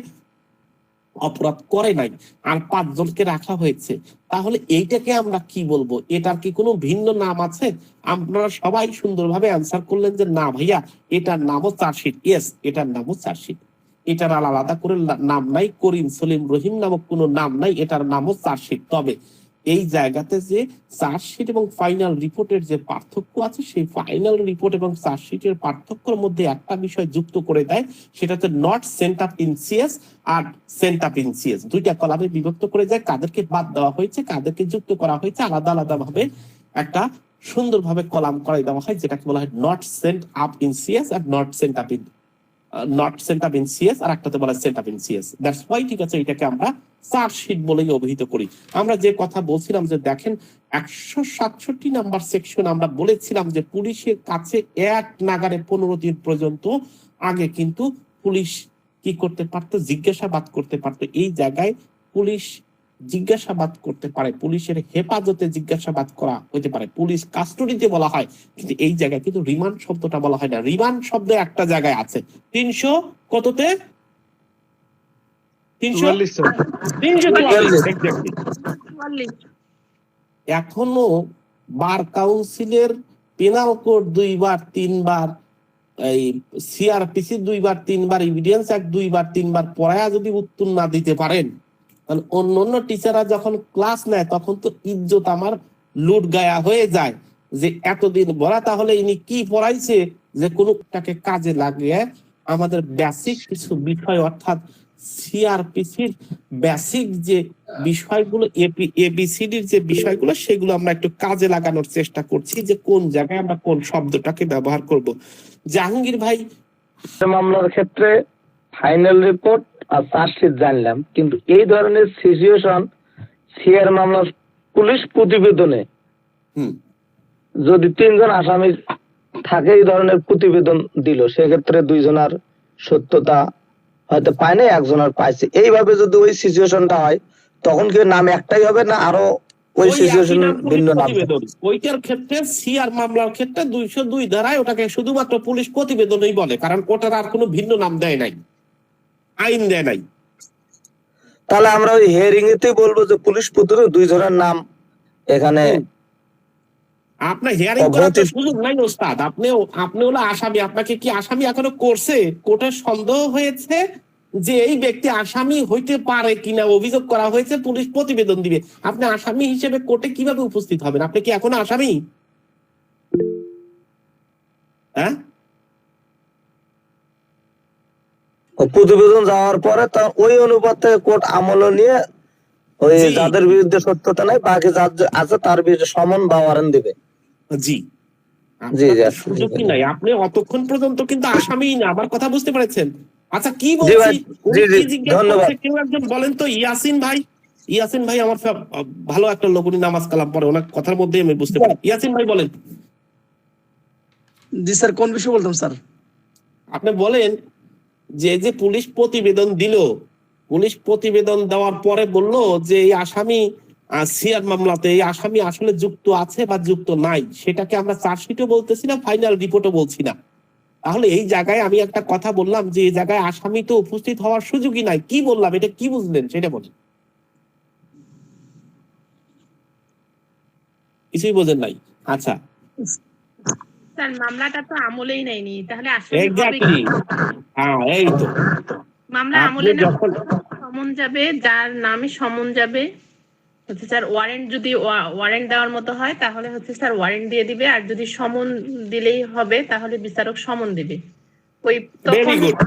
অপরাধ করে নাই, আর 5 জনকে রাখা হয়েছে। তাহলে এইটাকে আমরা কি বলবো? এটার কি কোনো ভিন্ন নাম আছে? আপনারা সবাই সুন্দরভাবে অ্যান্সার করলেন যে না ভাইয়া, এটার নামও চার্জশিট। ইয়েস, এটার নামও চার্জশিট, এটার আলাদা করে নাম নাই, করিম সলিম রহিম নামক কোনো নাম নাই, এটার নামও চার্জশিট। তবে এই জায়গাতে যে চার্জশিট এবং ফাইনাল রিপোর্টের যে পার্থক্য আছে, সেই ফাইনাল রিপোর্ট এবং চার্জশিটের পার্থক্যের মধ্যে একটা বিষয় যুক্ত করে দেয়, সেটা হচ্ছে not sent up in CS আর সেন্ট আপ ইন সিএস, 2টা কলামে বিভক্ত করে যায়। কাদেরকে বাদ দেওয়া হয়েছে, কাদেরকে যুক্ত করা হয়েছে, আলাদা আলাদা ভাবে একটা সুন্দরভাবে কলাম করাই দেওয়া হয়, যেটাকে বলা হয় not sent up in CS আর not sent up in CS, আর একটাতে বলা sent up in CS. That's why, ঠিক আছে, এটাকে আমরা চার্জশিট বলেই অভিহিত করি। আমরা যে কথা বলছিলাম যে দেখেন 167 নাম্বার সেকশন, আমরা বলেছিলাম যে পুলিশের কাছে এক নাগারে 15 দিন পর্যন্ত আগে কিন্তু পুলিশ কি করতে পারতো, জিজ্ঞাসাবাদ করতে পারতো। এই জায়গায় পুলিশ জিজ্ঞাসাবাদ করতে পারে, পুলিশের হেফাজতে জিজ্ঞাসাবাদ করা হতে পারে, পুলিশ কাস্টডিতে বলা হয়, কিন্তু এই জায়গায় কিন্তু রিমান্ড শব্দটা বলা হয় না। রিমান্ড শব্দ একটা জায়গায় আছে 300 কততে, 344 exactly। এখনো বার কাউন্সিলের পেনাল কোড 2 বার 3 বার, এই সিআরপিসি 2 বার 3 বার, এভিডেন্স অ্যাক্ট 2 বার 3 বার পড়ায়া যদি উত্তর না দিতে পারেন, তাহলে অন্য টিচাররা যখন ক্লাস নেয় তখন তো ইজ্জত আমার লুট গায়া হয়ে যায়, যে এতদিন বলা তাহলে ইনি কি পড়াইছে, যে কোনোটাকে কাজে লাগিয়ে আমাদের বেসিক কিছু বিষয়, অর্থাৎ সিআরপিসির বেসিক যে বিষয়গুলো, এবিসিডির যে বিষয়গুলো, সেগুলো আমরা একটু কাজে লাগানোর চেষ্টা করছি, যে কোন জায়গায় আমরা কোন শব্দটাকে ব্যবহার করব। জাহাঙ্গীর ভাই, মামলার ক্ষেত্রে ফাইনাল রিপোর্ট আর চার্জশিট জানলাম, কিন্তু এই ধরনের সিচুয়েশন সিআর মামলার পুলিশ প্রতিবেদনে যদি 3 জন আসামি থাকে, এই ধরনের প্রতিবেদন দিল, সেক্ষেত্রে 2 জনের সত্যতা হয়তো পায় না, 1 জনের পাইছে। এইভাবে যদি ওই সিচুয়েশনটা হয়, তখন কি নাম একটাই হবে না আরো ওই সিচুয়েশন ভিন্ন নাম? ওইটার ক্ষেত্রে সিআর মামলার ক্ষেত্রে 202 ধারায় ওটাকে শুধুমাত্র পুলিশ প্রতিবেদনই বলে, কারণ ওটার আর কোনো ভিন্ন নাম দেয় নাই, আইন দেয় নাই। তাহলে আমরা ওই হিয়ারিং এতেই বলবো যে পুলিশ প্রতিবেদন 2 জনের নাম এখানে। আপনার হিয়ারিং করার তো সুযোগ নাই ওস্তাদ, আপনি হলো আসামি, আপনাকে কি আসামি এখনো করছে? কোর্টের সন্দেহ হয়েছে যে এই ব্যক্তি আসামি হইতে পারে কিনা, অভিযোগ করা হয়েছে, পুলিশ প্রতিবেদন দিবে, আপনি আসামি হিসেবে কোর্টে কিভাবে উপস্থিত হবেন? আপনি কি এখনো আসামি? হ্যাঁ, প্রতিবেদন যাওয়ার পরে ওই অনুপাতে কোর্ট আমল নিয়ে ওই যাদের বিরুদ্ধে সত্যতা নাই, বাকি যার আছে তার বিরুদ্ধে সমন বা ওয়ারেন্ট দিবে। জি জি জি, সুযোগই নাই, আপনি অতক্ষণ পর্যন্ত কিন্তু আসামি না। আমার কথা বুঝতে পেরেছেন? আচ্ছা, কি জি বলছি, ভাই, জি জি, ধন্যবাদ। কেউ একজন বলেন তো, ইয়াসিন ভাই আমার ভালো একটা লোক, উনি নামাজ কালাম পড়ে, ওনার কথার মধ্যে আমি বুঝতে পারি। ইয়াসিন ভাই বলেন। জি স্যার, কোন বিষয় বলতাম স্যার? আপনি বলেন যে পুলিশ প্রতিবেদন দিল, পুলিশ প্রতিবেদন দেওয়ার পরে বলল যে এই আসামি সিআর মামলাতে এই আসামি আসলে যুক্ত আছে বা যুক্ত নাই, সেটাকে আমরা চার্জশিটও বলতেছি না, ফাইনাল রিপোর্টও বলছি না। তাহলে এই জায়গায় আমি একটা কথা বললাম যে এই জায়গায় আসামি তো উপস্থিত হওয়ার সুযোগই নাই, কি বললাম, এটা কি বুঝলেন সেটা বলেন। কিছুই বোঝেন নাই? আচ্ছা, স্যার মামলাটা তো আমলেই নেয়নি, তাহলে আসামি হবে এক্স্যাক্টলি, কি? হ্যাঁ এই তো, মামলা আমলে না, সমন যাবে, যার নামে সমন যাবে হচ্ছে স্যার ওয়ারেন্ট, যদি ওয়ারেন্ট দেওয়ার মতো হয় তাহলে হচ্ছে স্যার ওয়ারেন্ট দিয়ে দিবে, আর যদি সমন দিলেই হবে তাহলে বিচারক সমন দিবে। ওই ভেরি তখন গুড।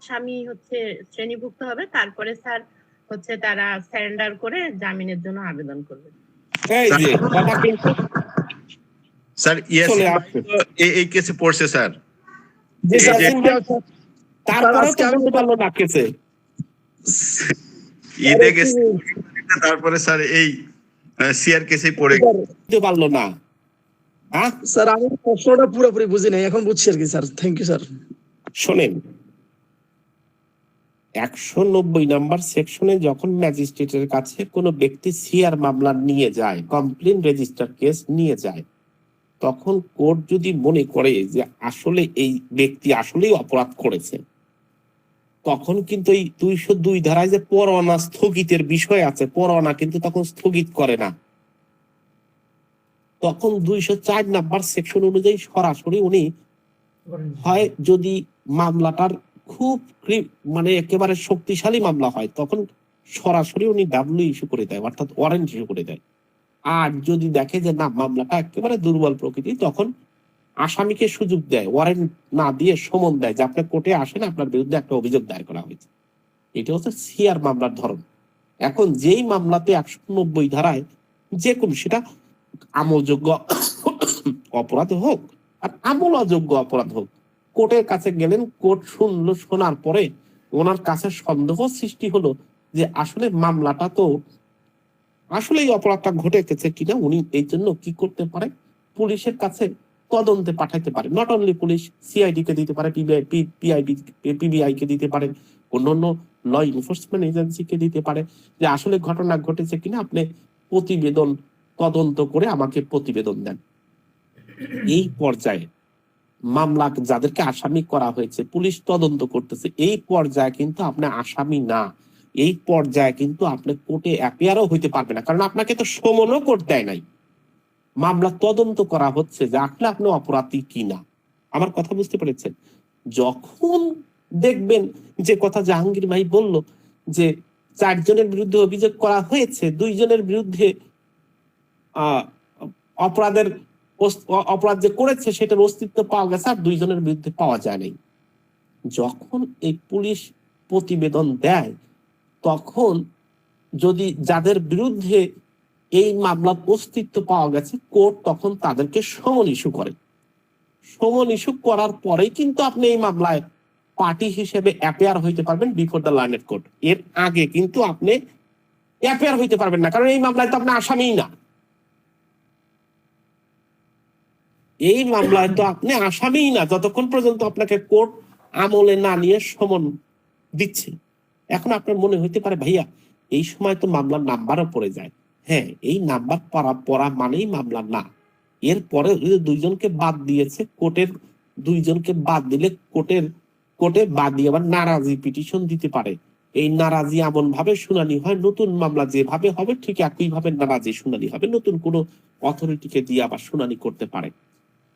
স্বামী হচ্ছে শ্রেণীভুক্ত হবে, তারপরে স্যার হচ্ছে তারা সারেন্ডার করে জামিনের জন্য আবেদন করবে। এই যে কথা কিন্তু স্যার চলে ইয়াসিন ভাই আসছে। তো এই কেসে পড়ছে স্যার। জি এই স্যার, যে আজকে তারপরেও আজকে তো আমি বলতে পারলো না কেসে। ঈদে গেছে, তারপরে স্যার এই সিআর কেসে পড়ে গেছে। বলতে পারলো না। হ্যাঁ, স্যার আমি প্রশ্নটা পুরোপুরি বুঝি নাই, এখন বুঝছি আর কি স্যার। Thank you sir. শোনেন, 190 নাম্বার সেকশনে যখন ম্যাজিস্ট্রেটের কাছে কোনো ব্যক্তি সিআর মামলা নিয়ে যায়, কমপ্লেন রেজিস্টার কেস নিয়ে যায়, তখন কোর্ট যদি মনে করে যে আসলে এই ব্যক্তি আসলেই অপরাধ করেছে, তখন কিন্তু এই 202 ধারায় যে পরোয়ানা স্থগিতের বিষয় আছে, পরোয়ানা কিন্তু তখন স্থগিত করে না। তখন 204 নাম্বার সেকশন অনুযায়ী সরাসরি উনি হয়, যদি মামলাটার খুব মানে একেবারে শক্তিশালী মামলা হয়, তখন সরাসরি উনি ডাব্লিউ ইস্যু করে দেয়, অর্থাৎ ওয়ারেন্ট ইস্যু করে দেয়। আর যদি দেখে যে না, মামলাটা একেবারে দুর্বল প্রকৃতি, তখন আসামিকে সুযোগ দেয়, ওয়ারেন্ট না দিয়ে সমন দেয় যে আপনি কোর্টে আসেন, আপনার বিরুদ্ধে একটা অভিযোগ দায়ের করা হয়েছে। এটা হচ্ছে সিআর মামলার ধরন। এখন যেই মামলাতে 190 ধারায় যে কোনো, সেটা আমলযোগ্য অপরাধ হোক আর আমল অযোগ্য অপরাধ হোক, কোর্টের কাছে গেলেন, কোর্ট শুনলো, শোনার পরে ওনার কাছে সন্দেহ সৃষ্টি হলো যে আসলে মামলাটা তো আসলে এই অপরাধটা ঘটে গেছে কিনা, উনি এই জন্য কি করতে পারে, পুলিশের কাছে তদন্তে পাঠাইতে পারে। নট অনলি পুলিশ, সিআইডি কে দিতে পারে, পিবিআই কে দিতে পারে, অন্যান্য ল এনফোর্সমেন্ট এজেন্সি কে দিতে পারে, যে আসলে ঘটনা ঘটেছে কিনা, আপনি প্রতিবেদন তদন্ত করে আমাকে প্রতিবেদন দেন। এই পর্যায়ে মামলা যাদেরকে আসামি করা হয়েছে, পুলিশ তদন্ত করতেছে, এই পর্যায়ে কিন্তু আপনি আসামি না। এই পর্যায়ে কিন্তু আপনি কোর্টে অ্যাপিয়ারও হইতে পারবে না, কারণ আপনাকে তো সমনও করতে দেয় নাই। মামলা তদন্ত করা হচ্ছে যে আসলে আপনি অপরাধী কিনা। আমার কথা বুঝতে পেরেছেন? যখন দেখবেন যে কথা জাহাঙ্গীর ভাই বলল যে 4 জনের বিরুদ্ধে অভিযোগ করা হয়েছে, 2 জনের বিরুদ্ধে অপরাধ যে করেছে সেটার অস্তিত্ব পাওয়া গেছে, আর 2 জনের বিরুদ্ধে পাওয়া যায় নাই। যখন এই পুলিশ প্রতিবেদন দেয়, তখন যদি যাদের বিরুদ্ধে এই মামলার অস্তিত্ব পাওয়া গেছে, কোর্ট তখন তাদেরকে সমন ইস্যু করে। সমন ইস্যু করার পরেই কিন্তু আপনি এই মামলায় পার্টি হিসেবে অ্যাপিয়ার হইতে পারবেন বিফোর দ্য লার্নেড কোর্ট। এর আগে কিন্তু আপনি অ্যাপিয়ার হইতে পারবেন না, কারণ এই মামলায় তো আপনি আসামিই না। এই মামলায় তো আপনি আসামিই না যতক্ষণ পর্যন্ত আপনাকে কোর্ট আমলে না নিয়ে সমন দিচ্ছে। এখন আপনার মনে হইতে পারে ভাইয়া এই সময় তো মামলার নাম্বারও পড়ে যায়। হ্যাঁ, এই নাম্বার পড়া মানেই মামলা না। এরপরে 2 জনকে বাদ দিয়েছে, কোর্টের 2 জনকে বাদ দিলে কোর্টে বাদ দিয়ে আবার নারাজি পিটিশন দিতে পারে। এই নারাজি এমন ভাবে শুনানি হয়, নতুন মামলা যেভাবে হবে ঠিক একইভাবে নারাজি শুনানি হবে, নতুন কোনো অথরিটিকে দিয়ে আবার শুনানি করতে পারে।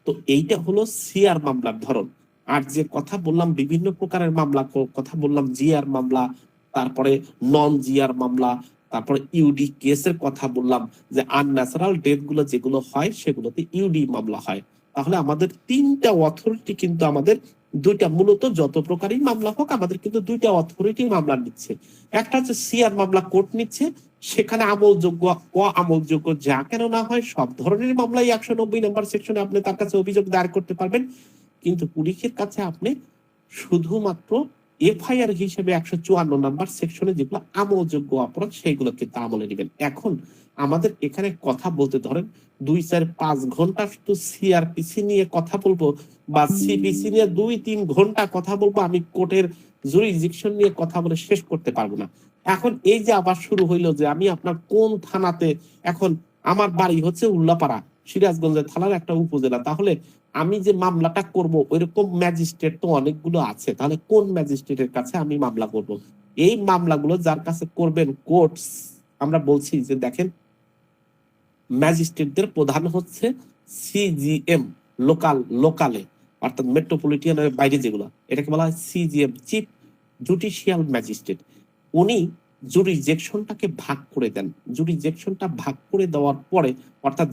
তো এইটা হলো সিআর মামলার ধরন। আর যে কথা বললাম বিভিন্ন প্রকারের মামলা কথা বললাম, জিআর মামলা, তারপরে নন জিআর মামলা, তারপরে ইউডি কেসের কথা বললাম, যে আনন্যাচারাল ডেথ গুলো যেগুলো হয় সেগুলোতে ইউডি মামলা হয়। তাহলে আমাদের 3টা অথরিটি কিন্তু আমাদের 2টা, মূলত যত প্রকারই মামলা হোক আমাদের কিন্তু 2টা অথরিটি মামলা নিচ্ছে। একটা হচ্ছে সিআর মামলা কোর্ট নিচ্ছে, সেখানে আমলযোগ্য আমলযোগ্য যা কেন না হয় সব ধরনের মামলাই 190 নাম্বার সেকশনে আপনি তার কাছে অভিযোগ দায়ের করতে পারবেন। কিন্তু পুলিশের কাছে আপনি শুধুমাত্র এফআইআর হিসেবে 154 নাম্বার সেকশনে যেগুলো আমলযোগ্য অপরাধ সেগুলো কিন্তু আমলে নেবেন। এখন আমাদের এখানে কথা বলতে ধরেন 2-4-5 ঘন্টা শুধু সিআরপিসি নিয়ে কথা বলবো, বা সিপিসি নিয়ে 2-3 ঘন্টা কথা বলবো, আমি কোর্টের জুরিসডিকশন নিয়ে কথা বলে শেষ করতে পারবো না। এখন এই যে আবার শুরু হইলো যে আমি আপনার কোন থানাতে, এখন আমার বাড়ি হচ্ছে উল্লাপাড়া, সিরাজগঞ্জের থানার একটা উপজেলা, তাহলে আমি যে মামলাটা করব ওইরকম ম্যাজিস্ট্রেট তো অনেকগুলো আছে, তাহলে কোন ম্যাজিস্ট্রেটের কাছে আমি মামলা করব? এই মামলাগুলো যার কাছে করবেন কোর্টস, আমরা বলছি যে দেখেন ম্যাজিস্ট্রেটদের প্রধান হচ্ছে সিজিএম, লোকালে অর্থাৎ মেট্রোপলিটনের বাইরে যেগুলো, এটাকে বলা হয় সিজিএম, চিফ জুডিশিয়াল ম্যাজিস্ট্রেট। উনি জুরিসডিকশনটাকে ভাগ করে দেন। জুরিসডিকশনটা ভাগ করে দেওয়ার পরে অর্থাৎ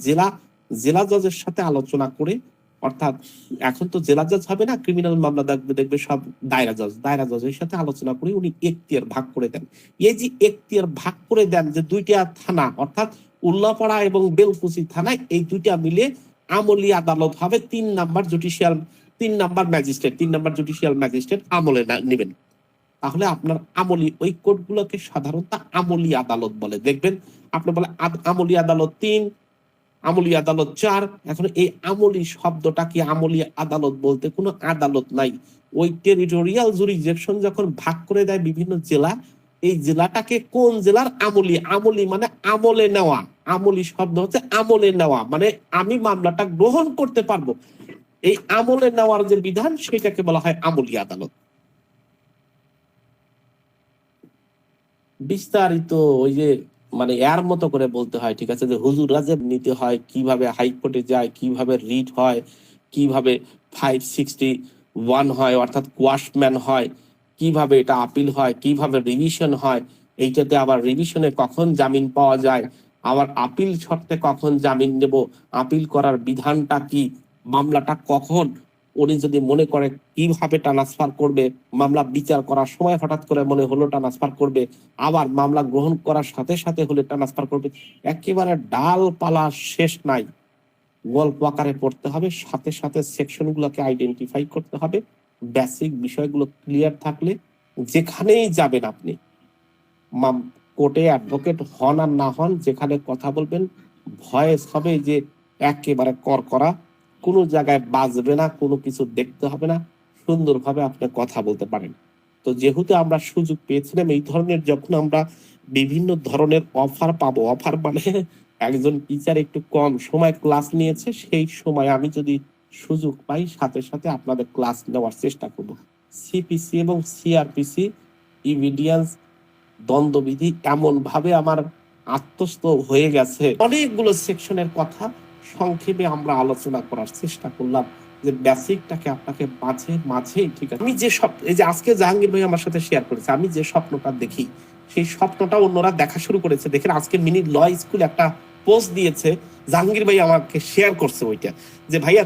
জেলা জজের সাথে আলোচনা করে অর্থাৎ এখন তো জেলা জজ হবে না, ক্রিমিনাল মামলা দেখবে সব দায়রা জজের সাথে আলোচনা করে উনি এখতিয়ার ভাগ করে দেন। এই যে এখতিয়ার ভাগ করে দেন যে দুইটা থানা অর্থাৎ উল্লাপাড়া এবং বেলকুচি থানায়, এই দুইটা মিলে আমলি আদালত হবে। 3 নাম্বার জুডিশিয়াল ম্যাজিস্ট্রেট আমলে নেবেন। তাহলে আপনার আমলি ওই কোর্টগুলোকে সাধারণত আমলি আদালত বলে। দেখবেন আপনি বলে আমলি আদালত 3, আমলি আদালত 4। এখন এই আমলি শব্দটা কি, আমলি আদালত বলতে কোনো আদালত নাই। ওই টেরিটোরিয়াল জুরিসডিকশন যখন ভাগ করে দেয় বিভিন্ন জেলা, এই জেলাটাকে কোন জেলার আমলি মানে আমলে নেওয়া। আমলি শব্দ হচ্ছে আমলে নেওয়া, মানে আমি মামলাটা গ্রহণ করতে পারবো। এই আমলে নেওয়ার যে বিধান সেটাকে বলা হয় আমলি আদালত। বিস্তারিত ওই যে মানে এর মতো করে বলতে হয়, ঠিক আছে, যে হুজুররা যে নিতে হয়, কিভাবে হাইকোর্টে যায়, কিভাবে রিট হয়, কিভাবে 561 হয় অর্থাৎ কোয়াশম্যান হয়, কিভাবে এটা আপিল হয়, কিভাবে রিভিশন হয়, এইটাতে আবার রিভিশনে কখন জামিন পাওয়া যায়, আবার আপিল শর্তে কখন জামিন নেব, আপিল করার বিধানটা কি, মামলাটা কখন উনি যদি মনে করে কিভাবে ট্রান্সফার করবে, মামলা বিচার করার সময় হঠাৎ করে মনে হলো ট্রান্সফার করবে, আবার মামলা গ্রহণ করার সাথে সাথে হলে ট্রান্সফার করবে। একেবারে ডালপালা শেষ নাই, গল্প আকারে পড়তে হবে, সাথে সাথে সেকশন গুলোকে আইডেন্টিফাই করতে হবে। বেসিক বিষয়গুলো ক্লিয়ার থাকলে যেখানেই যাবেন আপনি, কোর্টে অ্যাডভোকেট হন আর না হন, যেখানে কথা বলবেন ভয়েস হবে যে একেবারে করা, কোনো জায়গায় বাজবে না, কোনো কিছু দেখতে হবে না, সুন্দরভাবে আপনি কথা বলতে পারেন। তো যেহেতু আমরা সুযোগ পেয়েছিলাম এই ধরনের, যখন আমরা বিভিন্ন ধরনের অফার পাবো, অফার মানে একজন টিচার একটু কম সময় ক্লাস নিয়েছে, সেই সময় আমি যদি সুযোগ পাই সাথে সাথে আপনাদের ক্লাস নেওয়ার চেষ্টা করব। সিপিসি এবং সিআরপিসি ইভিডিয়েন্স দ্বন্দ্ববিধি এমন ভাবে আমার আত্মস্থ হয়ে গেছে, অনেকগুলো সেকশনের কথা সংক্ষেপে আমরা আলোচনা করার চেষ্টা করলাম, যে বেসিকটাকে আপনাকে মাঝে ঠিক আছে। আমি যে এই যে আজকে জাহাঙ্গীর ভাই আমার সাথে শেয়ার করেছে, আমি যে স্বপ্নটা দেখি সেই স্বপ্নটা অন্যরা দেখা শুরু করেছে। দেখেন আজকে মিনি ল স্কুল একটা পোস্ট দিয়েছে, জাহাঙ্গীর ভাই আমাকে শেয়ার করছে ওইটা, যে ভাইয়া